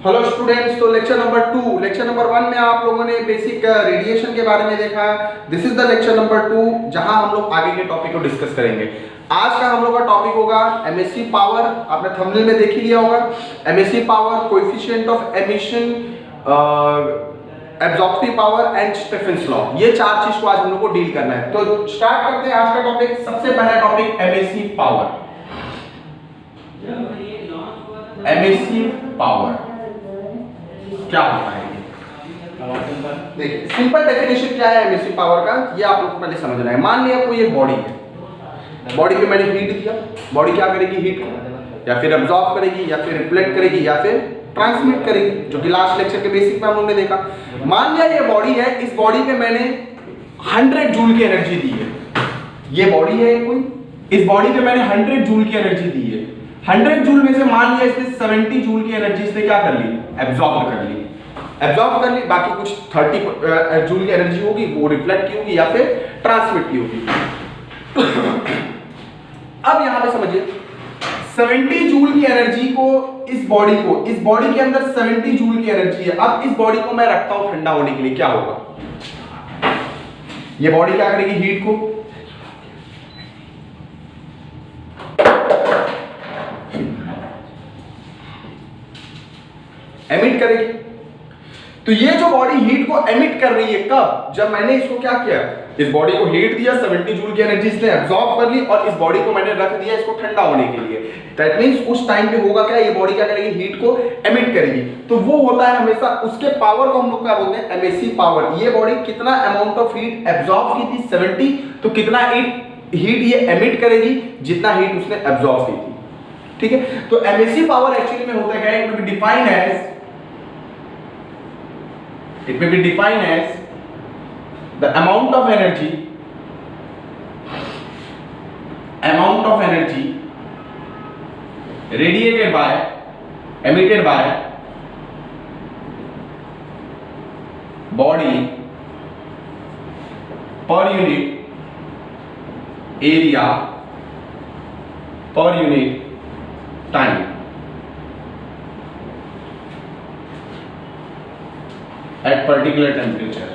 Hello students, तो lecture number 1 में आप लोगों ने बेसिक रेडिएशन के बारे में देखा। This is the lecture number 2 जहां हम लोग आगे के टॉपिक को डिस्कस करेंगे। आज का हम लोग का टॉपिक होगा एमएससी पावर। आपने थंबनेल में देख ही लिया होगा, MSc power, coefficient of emission, absorptive power and Stephens law. ये चार चीज को आज हम लोग को डील करना है। तो स्टार्ट करते हैं आज का टॉपिक। सबसे पहला topic MSc power. MSc power क्या होता है? देखिए, सिंपल डेफिनेशन क्या है एमएससी पावर का, ये आप लोग को पहले समझना है। मान लिया कोई एक बॉडी है, बॉडी पे मैंने हीट दिया, बॉडी क्या करेगी? हीट को या फिर एब्जॉर्ब करेगी या फिर रिफ्लेक्ट करेगी या फिर ट्रांसमिट करेगी, जो कि लास्ट लेक्चर के बेसिक में हम लोगों ने देखा। मान लिया ये बॉडी है, इस बॉडी पे मैंने 100 जूल की एनर्जी दी है। ये बॉडी है कोई, इस बॉडी पे मैंने 100 जूल की एनर्जी दी है। 100 जूल में से मान लिया इसने 70 जूल की एनर्जी इसने क्या कर ली? एब्जॉर्ब कर ली। एब्जॉर्ब कर ली, बाकी कुछ 30 जूल की एनर्जी होगी, वो रिफ्लेक्ट की होगी या फिर ट्रांसमिट की होगी। अब यहां पे समझिए, 70 जूल की एनर्जी को इस बॉडी के अंदर 70 जूल की एनर्जी है। अब इस बॉडी को मैं रखता हूं ठंडा होने के लिए, क्या होगा? ये बॉडी क्या करेगी? हीट को एमिट करेगी। तो ये जो बॉडी हीट को एमिट कर रही है कब? जब मैंने इसको क्या किया, इस बॉडी को हीट दिया, 70 जूल की एनर्जी इसने एब्जॉर्ब कर ली और इस बॉडी को मैंने रख दिया इसको ठंडा होने के लिए। दैट मींस उस टाइम पे होगा क्या? ये बॉडी क्या करेगी? हीट को एमिट करेगी। तो वो होता है हमेशा, उसके पावर को हम लोग क्या बोलते हैं? MSc power. ये बॉडी कितना अमाउंट ऑफ हीट एब्जॉर्ब की थी? 70। तो कितना हीट ये एमिट करेगी? जितना हीट उसने एब्जॉर्ब की थी। ठीक है, तो एमएससी पावर एक्चुअली में होता है, it may be defined as the amount of energy radiated by, emitted by body per unit area per unit time. At particular temperature,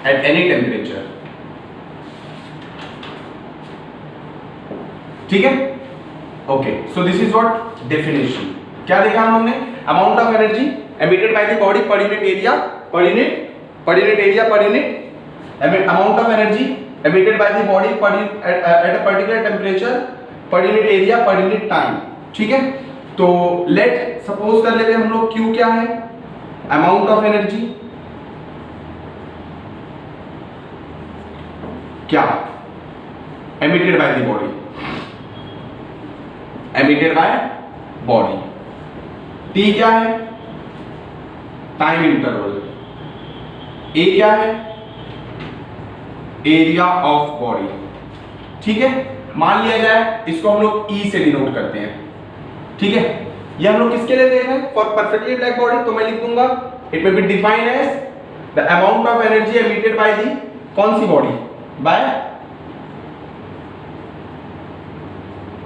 at any temperature. ठीक है, okay. So this is what definition. क्या देखा हम लोगों ने? Amount of energy emitted by the body per unit area per unit amount of energy emitted by the body at a particular temperature per unit area per unit time. ठीक है, तो let suppose कर लेते हैं हम लोग Q क्या है? अमाउंट ऑफ एनर्जी क्या? Emitted by the body, emitted by body. T क्या है? Time interval. A क्या है? Area of body. ठीक है, मान लिया जाए इसको हम लोग E से डिनोट करते हैं। ठीक है, ये हम लोग किसके लिए देख रहे हैं? For perfectly black body. तो मैं लिख दूंगा it may be defined as the amount of energy emitted by the कौन सी body? By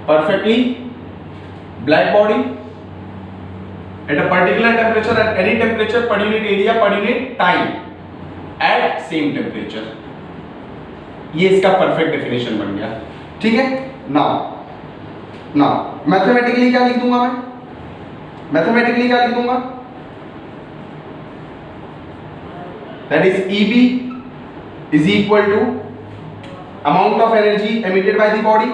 perfectly black body at a particular temperature at any temperature per unit area per unit time at same temperature. ये इसका perfect definition बन गया। ठीक है, now mathematically क्या लिख दूंगा मैं? मैथमेटिकली क्या लिख दूंगा? That is EB is equal to amount of energy emitted by the body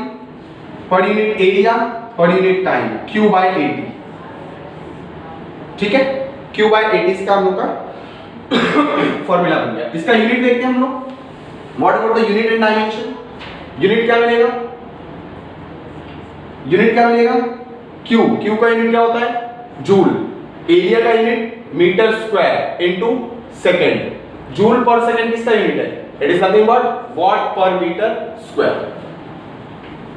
per unit area per unit time, Q by 80। ठीक है, Q by 80 इसका हम लोग का फॉर्मूला बन गया। इसका यूनिट देखते हैं हम लोग। What about the unit and dimension? Unit क्या मिलेगा? Q का यूनिट क्या होता है? जूल। एरिया का unit metre square into second. Joule per second किसका यूनिट है? It is nothing but watt per metre square.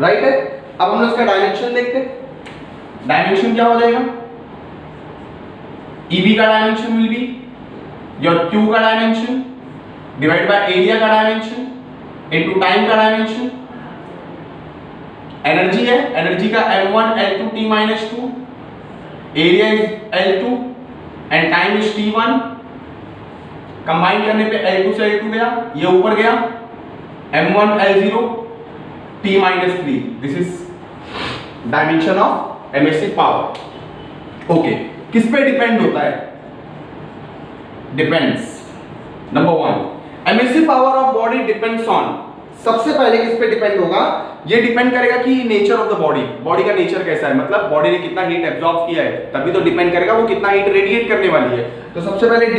Right है। अब हम लोग इसका डायमेंशन देखते हैं। डायमेंशन क्या हो जाएगा? EB का dimension will be your Q का डायमेंशन डिवाइड बाय एरिया का डायमेंशन इनटू टाइम का डायमेंशन। एनर्जी है, एनर्जी का m1 l2 t -2 area is L2 and time is T1। Combine करने पे L2 से L2 गया, ये ऊपर गया, M1 L0 T minus 3। This is dimension of emissive power. Okay, किस पे डिपेंड होता है? Depends, number 1 emissive power of body depends on, सबसे पहले किस पे डिपेंड होगा? ये डिपेंड करेगा कि nature of the body, body का नेचर कैसा है, मतलब बॉडी ने कितना हीट एब्जॉर्ब किया है, तभी तो डिपेंड करेगा वो कितना हीट रेडिएट करने वाली है। तो सबसे पहले it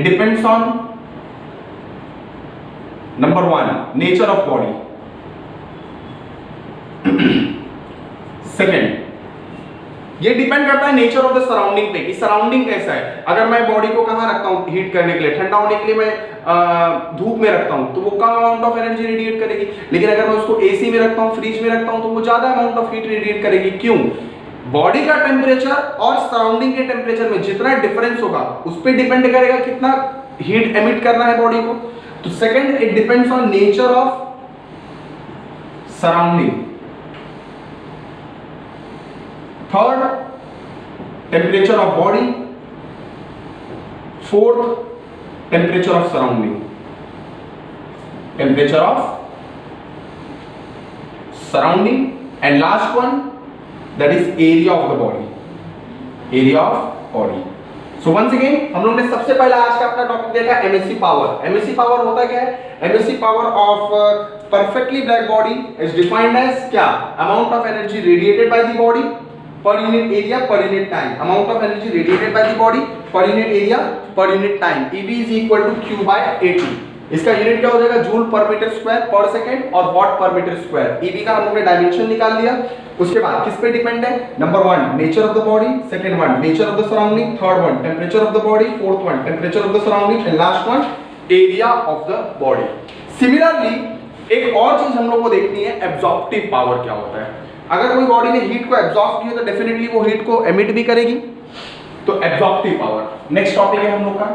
depends on number 1 nature of body. Second, ये डिपेंड करता है नेचर ऑफ द सराउंडिंग पे कि सराउंडिंग कैसा है। अगर मैं बॉडी को कहां रखता हूं हीट करने के लिए, ठंडा होने के लिए मैं धूप में रखता हूं तो वो कम अमाउंट ऑफ एनर्जी रेडिएट करेगी। लेकिन अगर मैं उसको एसी में रखता हूं, फ्रिज में रखता हूं तो वो ज्यादा अमाउंट ऑफ हीट रेडिएट करेगी। क्यों? बॉडी का टेम्परेचर और सराउंडिंग के टेम्परेचर में जितना डिफरेंस होगा उस पर डिपेंड करेगा कितना हीट एमिट करना है बॉडी को। तो second, it depends on nature of surrounding. Third, temperature of body. Fourth, temperature of surrounding. Temperature of surrounding and last one that is area of the body. Area of body. So once again हम लोग ने सबसे पहला आज का अपना topic देखा emissive power. Emissive power होता क्या है? Emissive power of perfectly black body is defined as क्या? Amount of energy radiated by the body per unit area per unit time। amount of energy radiated by the body per unit area per unit time। EB is equal to Q by AT। इसका unit क्या हो जाएगा? Joule per metre square पर second और what per metre square. EB का हम लोग ने डायमेंशन निकाल लिया। उसके बाद किस पे डिपेंड है? Number 1 nature of the body, second one nature of the surrounding, third one temperature of the body, fourth one temperature of the surrounding and last one area of the body. Similarly एक और चीज हम लोग को देखनी है, absorptive power क्या होता है। अगर कोई बॉडी ने हीट को एब्जॉर्ब किया तो डेफिनेटली वो हीट को एमिट भी करेगी। तो एब्जॉर्प्टिव पावर नेक्स्ट टॉपिक है हम लोग का।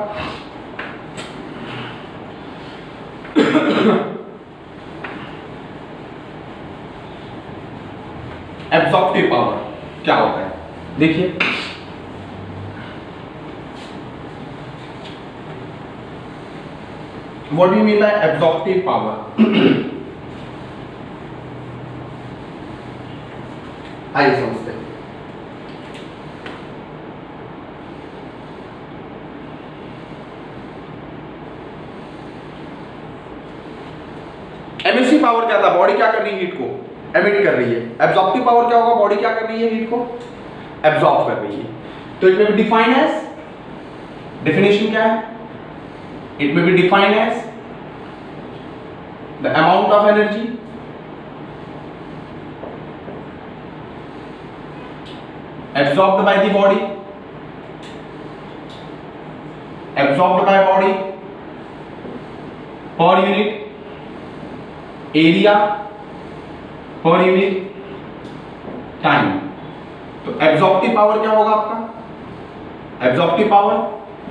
एब्जॉर्प्टिव पावर क्या होता है? देखिए, what do you mean by absorptive power? आइए समझते हैं। एमिसिव पावर क्या था? बॉडी क्या कर रही है? हीट को एमिट कर रही है। एब्जॉर्प्टिव पावर क्या होगा? बॉडी क्या कर रही है? हीट को एब्जॉर्ब कर रही है। तो it may be defined as, definition क्या है? It may be defined as the amount of energy absorbed by the body, absorbed by body per unit area per unit time। तो एब्जॉर्प्टिव पावर क्या होगा आपका? Absorptive power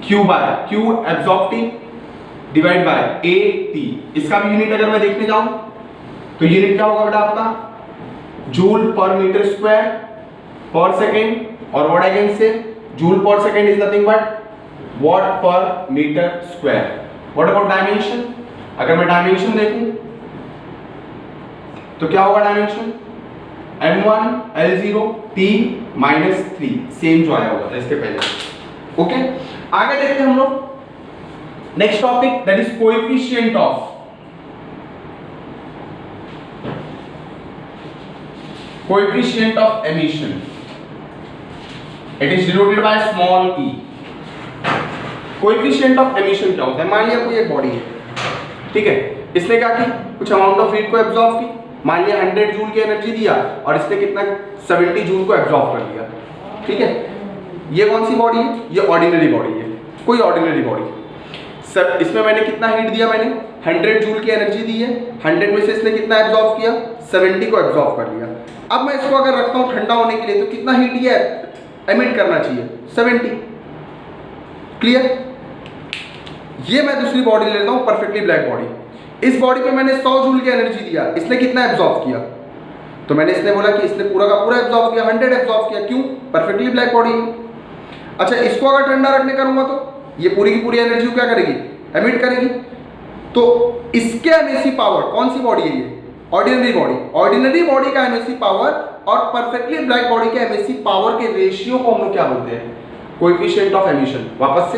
Q by Q absorptive divide by AT। इसका भी unit अगर मैं देखने जाऊं तो यूनिट क्या होगा बेटा आपका? Joule per metre square per second. और what I can say joule per second is nothing but watt per metre square. What about dimension? अगर मैं डायमेंशन देखूं तो क्या होगा dimension? M1 L0 T minus 3, same जो आया होगा इसके पहले। ओके, आगे देखते हैं हम लोग next topic that is coefficient of emission. It is denoted by small e। Coefficient of emission क्या होता है? मान लिया कोई एक बॉडी है, ठीक है, इसने क्या की? कुछ अमाउंट ऑफ हीट को एब्जॉर्ब की। मान लिया 100 जूल की एनर्जी दिया और इसने कितना 70 जूल को एब्जॉर्ब कर लिया, ठीक है। ये कौन सी बॉडी है? ये ऑर्डिनरी बॉडी है, कोई ऑर्डिनरी बॉडी। सब इसमें मैंने कितना हीट दिया? मैंने 100 जूल की एनर्जी दी है। 100 में से इसने कितना एब्जॉर्ब किया? 70 को एब्जॉर्ब कर लिया। अब मैं इसको अगर रखता हूँ ठंडा होने के लिए तो कितना हीट ये एमिट करना चाहिए? 70। क्लियर? ये मैं दूसरी बॉडी लेता हूँ, परफेक्टली ब्लैक बॉडी। इस बॉडी पे मैंने 100 जूल की एनर्जी दिया, इसने कितना एब्जॉर्ब किया? तो मैंने इसने बोला कि इसने पूरा का पूरा एब्जॉर्ब किया, 100 एब्जॉर्ब किया। क्यों? परफेक्टली ब्लैक बॉडी है। अच्छा, इसको अगर ठंडा रखने करूंगा तो ये पूरी की पूरी एनर्जी को क्या करेगी? एमिट करेगी। तो इसके एमएसी पावर, कौन सी बॉडी है ये? Ordinary body. ऑर्डिनरी बॉडी का एमएसी पावर और परफेक्टली ब्लैक बॉडी के एमएसी पावर के रेशियो को हम लोग क्या बोलते हैं? Coefficient of emission. वापस से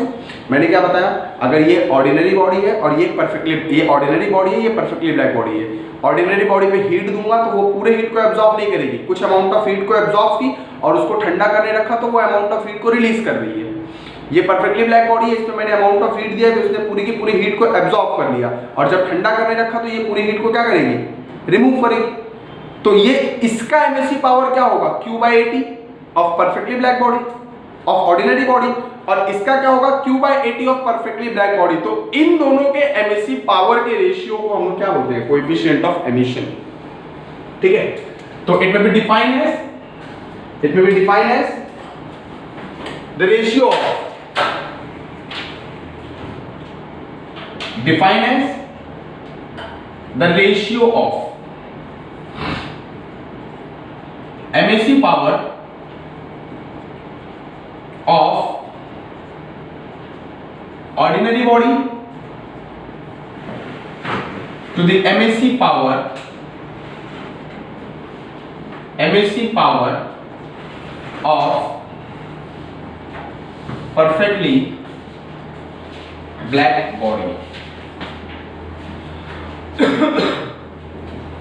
मैंने क्या बताया, अगर ये ऑर्डिनरी बॉडी है और ये परफेक्टली, ये ऑर्डिनरी बॉडी है, ये परफेक्टली ब्लैक बॉडी है, ऑर्डिनरी बॉडी पे हीट दूंगा तो वो पूरे हीट को एब्जॉर्ब नहीं करेगी, कुछ अमाउंट ऑफ हीट को एब्जॉर्ब की और उसको ठंडा करने रखा तो वो अमाउंट ऑफ हीट को रिलीज कर रही है। ये परफेक्टली ब्लैक बॉडी है, इसमें मैंने अमाउंट ऑफ हीट दिया तो इसने पूरी की पूरी हीट को एब्जॉर्ब कर लिया और जब ठंडा करने रखा तो ये पूरी हीट को क्या करेगी? रिमूव करेगी। तो ये इसका एमएसी पावर क्या होगा? Q/80 of perfectly black body of ordinary body, और इसका क्या होगा? Q/80 of perfectly black body. तो इन दोनों के एमएसी पावर के रेशियो को हम क्या बोलते हैं? Coefficient of emission. ठीक है, तो it may be defined as the ratio of, define as the ratio of MAC power of ordinary body to the MAC power of perfectly black body.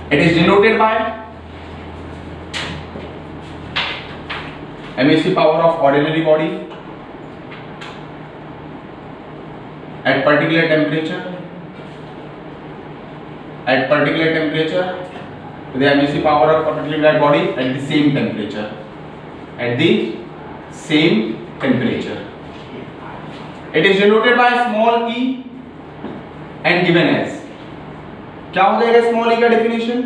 It is denoted by MAC power of ordinary body at particular temperature, the MAC power of perfectly black body at the same temperature, It is denoted by small e and given as, क्या हो जाएगा small E का definition?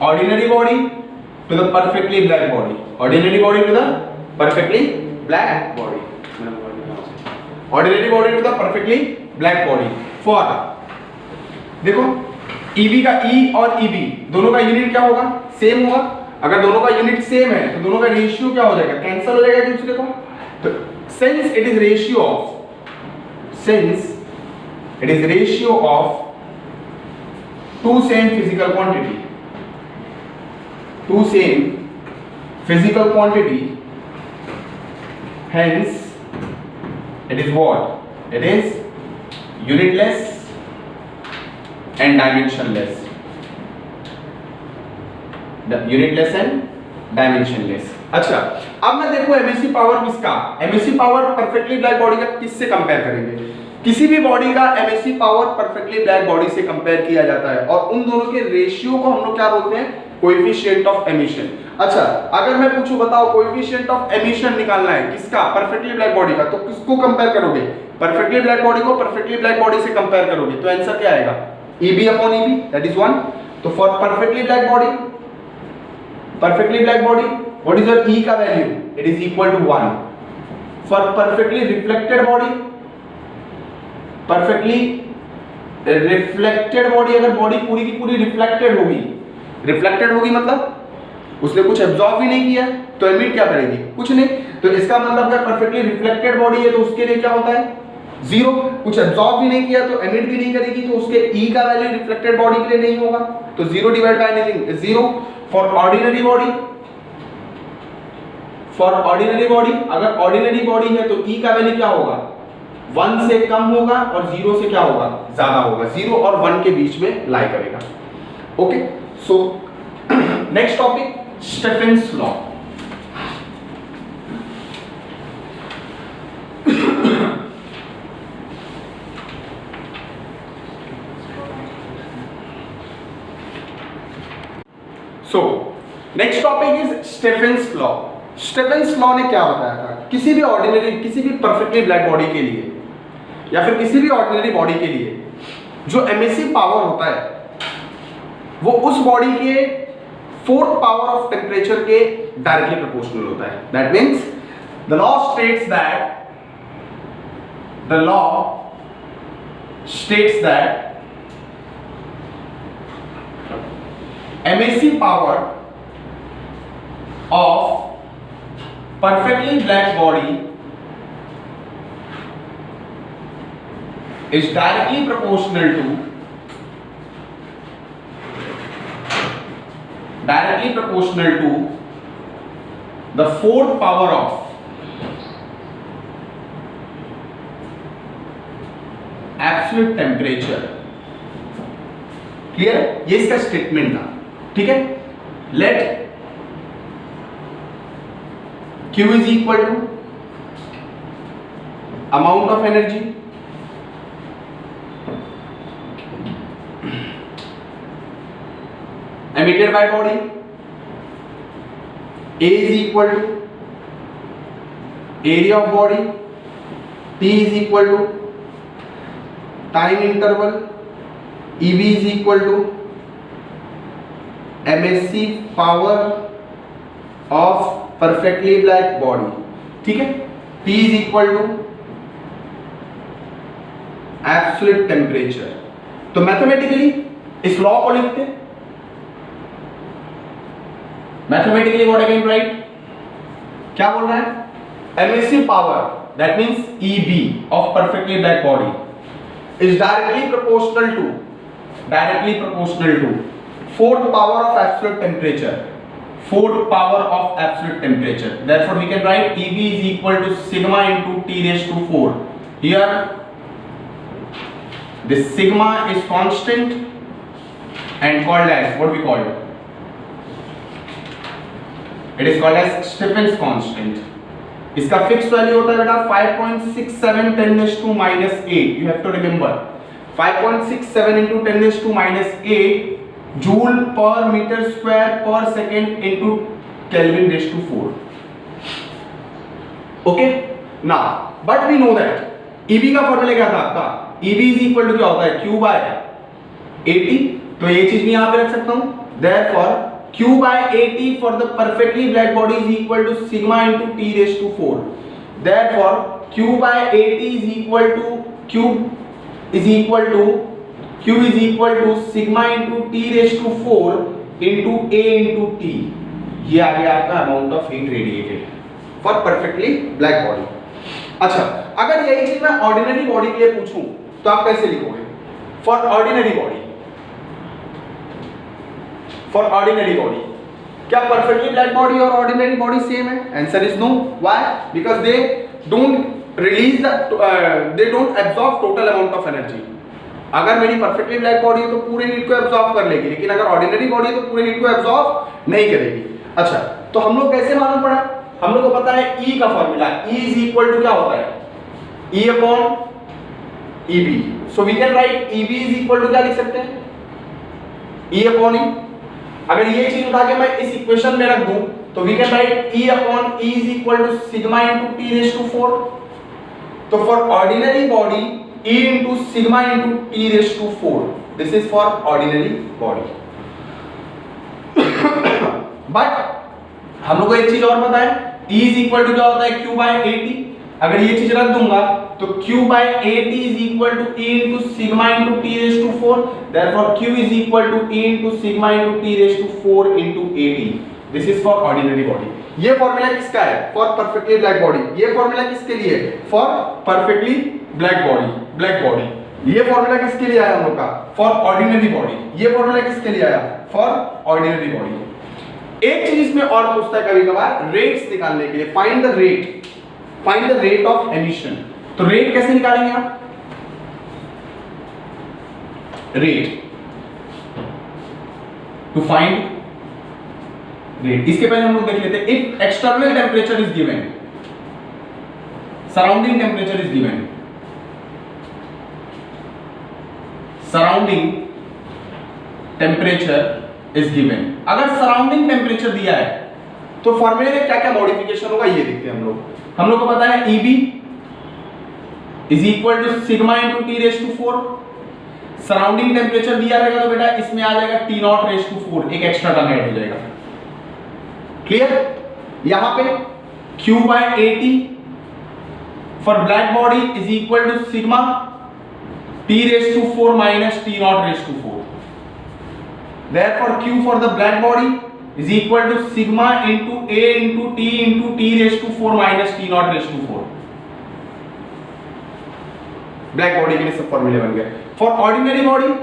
Ordinary body to the perfectly black body, ordinary body to the perfectly black body, ordinary body to the perfectly black body for, देखो EV का E और EB दोनों का unit क्या होगा? सेम होगा। अगर दोनों का यूनिट सेम है तो दोनों का रेशियो क्या हो जाएगा? कैंसिल हो जाएगा एक दूसरे को। तो since it is ratio of two same physical quantity, hence it is what? It is unitless and dimensionless. अच्छा, अब मैं देखो एमएसी पावर किसका? MAC power perfectly black body का किससे कंपेयर करेंगे? किसी भी बॉडी का MAC power perfectly black body से कंपेयर किया जाता है और उन दोनों के रेशियो को हम लोग क्या बोलते हैं? Coefficient of emission. अच्छा, अगर मैं पूछूं बताओ कोएफिशिएंट ऑफ एमिशन निकालना है किसका? परफेक्टली ब्लैक बॉडी का, तो किसको कंपेयर करोगे? परफेक्टली ब्लैक बॉडी को परफेक्टली ब्लैक बॉडी से कंपेयर करोगे तो आंसर क्या आएगा? EB upon EB, that is 1। तो for perfectly black body what is your E का value? It is equal to 1। For perfectly reflected body, perfectly reflected body, अगर body पूरी की पूरी रिफ्लेक्टेड होगी मतलब उसने कुछ एब्जॉर्ब भी नहीं किया तो एमिट क्या करेगी? कुछ नहीं। तो इसका मतलब अगर परफेक्टली रिफ्लेक्टेड बॉडी है तो उसके लिए क्या होता है? 0। कुछ एब्जॉर्ब भी नहीं किया तो एमिट भी नहीं करेगी, तो उसके E का वैल्यू रिफ्लेक्टेड बॉडी के लिए नहीं होगा, तो 0 divide by anything is 0। For ordinary body, अगर ऑर्डिनरी बॉडी है तो E का वैल्यू क्या होगा? 1 से कम होगा और 0 से क्या होगा? ज्यादा होगा। 0 और 1 के बीच में लाई करेगा। Okay, so next topic Stephens law. So next topic is Stephens law. Stephens law ने क्या बताया था? किसी भी परफेक्टली ब्लैक बॉडी के लिए या फिर किसी भी ऑर्डिनरी बॉडी के लिए जो एमएसी पावर होता है वो उस बॉडी के 4th पावर ऑफ टेम्परेचर के डायरेक्टली प्रोपोर्शनल होता है। That means the law states that MAC power of perfectly black body is directly proportional to the fourth power of absolute temperature. Clear? ये इसका स्टेटमेंट था, ठीक है? Let Q is equal to amount of energy emitted by body, A is equal to area of body, T is equal to time interval, EB is equal to MSC power of perfectly black body, ठीक है? T is equal to absolute temperature. तो mathematically इस law को लिखते हैं. Mathematically what I can write, क्या बोल रहा है? MSC power, that means EB of perfectly black body is directly proportional to fourth power of absolute temperature. Therefore we can write EB is equal to sigma into T raised to 4. Here this sigma is constant and called as, what we call it? It is called as Stephen's constant. इसका fix value होता है बेटा 5.67 10 raised to minus 8. You have to remember 5.67 into 10 raised to minus 8 joule per meter square per second into Kelvin raised to 4. Okay? Now, but we know that EB का formula क्या था आपका? EB is equal to क्या होता है? Q by 80. तो ये चीज मैं यहाँ पे रख सकता हूँ. Therefore Q by 80 for the perfectly black body is equal to sigma into T raised to 4. Therefore Q by 80 is equal to sigma into T raised to 4 into A into T. ये आ गया आपका amount of heat radiated for perfectly black body. अच्छा, अगर यही चीज मैं ordinary body के लिए पूछूं तो आप कैसे लिखोगे? For ordinary body, क्या perfectly black body और ordinary body same है? Answer is no. Why? Because they don't absorb total amount of energy. अगर मेरी perfectly black body है तो पूरे हीट को absorb कर लेगी, लेकिन अगर ordinary body है तो पूरे हीट को absorb नहीं करेगी. अच्छा, तो हम लोग कैसे मालूम पड़ा? हम लोग को पता है E का formula. E is equal to क्या होता है? E upon EB. So we can write EB is equal to क्या लिख सकते हैं? E upon E. अगर ये चीज उठा के मैं इस इक्वेशन में रख दूं तो we can write E upon E is equal to sigma into T raised to 4. तो for ordinary body E into sigma into T raised to 4. This is for ordinary body. But हम लोग को एक चीज और पता है, E is equal to क्या होता है? Q by 80. अगर ये चीज रख दूंगा तो Q by 80 is equal to E into sigma into T raised to 4. Therefore Q is equal to E into sigma into T raised to 4 into 80. This is for ordinary body. ये formula किसका है? For perfectly black body. ये formula किसके लिए? For perfectly black body. ये formula किसके लिए आया हम लोग का? For ordinary body. ये फॉर्मूला किसके लिए आया? For ordinary body. एक चीज इसमें और पूछता है कभी कभार, रेट्स निकालने के लिए. Find the rate of emission. तो रेट कैसे निकालेंगे आप? Rate to find rate. इसके पहले हम लोग देख लेते हैं. If external temperature is given, surrounding temperature is given, अगर सराउंडिंग टेम्परेचर दिया है तो फॉर्मूले में क्या क्या मॉडिफिकेशन होगा ये देखते हैं हम लोग. हम लोग को पता है EB is equal to sigma into T raise to 4. Surrounding temperature दिया रहेगा तो बेटा इसमें आ जाएगा T नॉट रेज टू 4, एक एक्स्ट्रा टर्म ऐड हो जाएगा. क्लियर? यहां पे Q by 80 for black body is equal to sigma T raise to 4 minus T naught raise to 4. Therefore Q for the black body is equal to sigma into A into T raise to 4 minus T naught raise to 4। Black body के लिए सब फॉर्मूले बन गए। For ordinary body,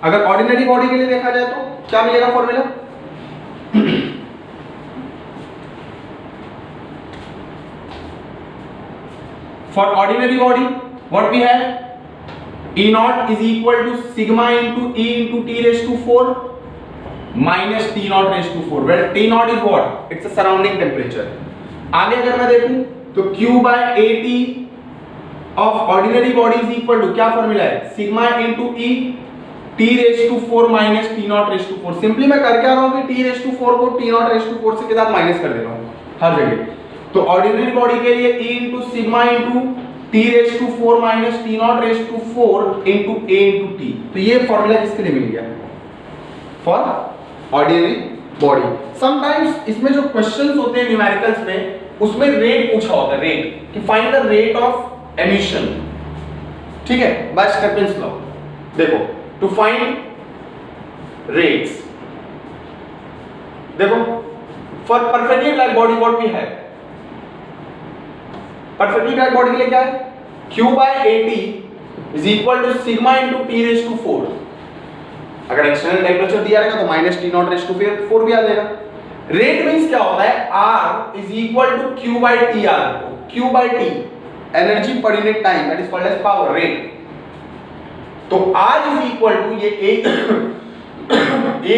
अगर ordinary body के लिए देखा जाए तो क्या मिलेगा formula? For ordinary body what we have, E naught is equal to sigma into E into T raised to 4 minus T naught raised to 4, where T naught is what? It's a surrounding temperature. आगे अगर मैं देखूं तो Q by AT of ordinary body is equal to क्या formula है? sigma into E T raised to 4 minus T naught raised to 4। Simply मैं करके आ रहा हूं कि T raised to 4 को T naught raised to 4 से के साथ माइनस कर दे रहा हूं हर जगह। तो ऑर्डिनरी बॉडी के लिए E into sigma into T raised to 4 minus T naught raised to 4 into A into T। तो ये फॉर्मूला किसके लिए मिल गया? For ordinary body. समटाइम्स इसमें जो क्वेश्चंस होते हैं न्यूमेरिकल्स में उसमें रेट पूछा होता है, रेट कि find the rate of emission, ठीक है, बाय स्टेफेंस लॉ। देखो टू फाइंड रेट्स, देखो for perfectly black body what we have, perfectly black body के लिए क्या है? Q by AT is equal to sigma into T raised to 4। अगर external temperature दिया रहेगा तो minus T naught raise to 4 भी आ जाएगा। रेट मींस क्या होता है? R is equal to Q by TR। Q by T energy per unit time, that is called as power rate. तो R is equal to ये A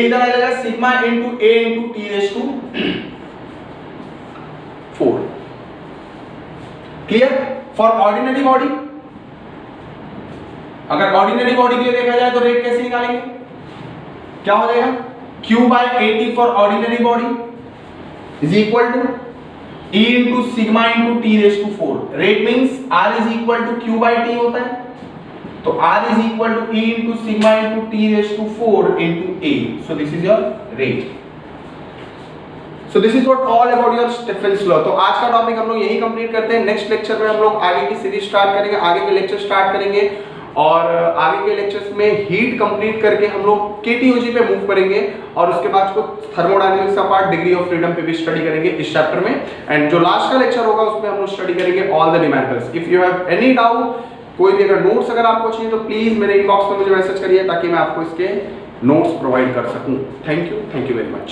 इधर आ जाएगा sigma into A into T raised to 4। Clear? For ordinary body, अगर ordinary body के लिए देखा जाए तो रेट कैसे निकालेंगे? क्या हो जाएगा? Q by AT for ordinary body is equal to E into sigma into T raise to 4। Rate means R is equal to Q by T होता है, तो R is equal to E into sigma into T raise to 4 into A। So this is your rate. So this is what all about your Stephen's law। तो आज का topic हम लोग यही complete करते हैं। नेक्स्ट लेक्चर में हम लोग आगे की सीरीज स्टार्ट करेंगे, आगे के लेक्चर स्टार्ट करेंगे और आगे के लेक्चर्स में हीट कंप्लीट करके हम लोग KTOG पे मूव करेंगे और उसके बाद कुछ थर्मोडायनेमिक्स का पार्ट डिग्री ऑफ फ्रीडम पे भी स्टडी करेंगे इस चैप्टर में। एंड जो लास्ट का लेक्चर होगा उसमें हम लोग स्टडी करेंगे all the numericals. If you have any doubt, कोई भी अगर नोट्स अगर आपको चाहिए तो प्लीज मेरे इनबॉक्स में मुझे मैसेज करिए ताकि मैं आपको इसके नोट्स प्रोवाइड कर सकूं। Thank you very much.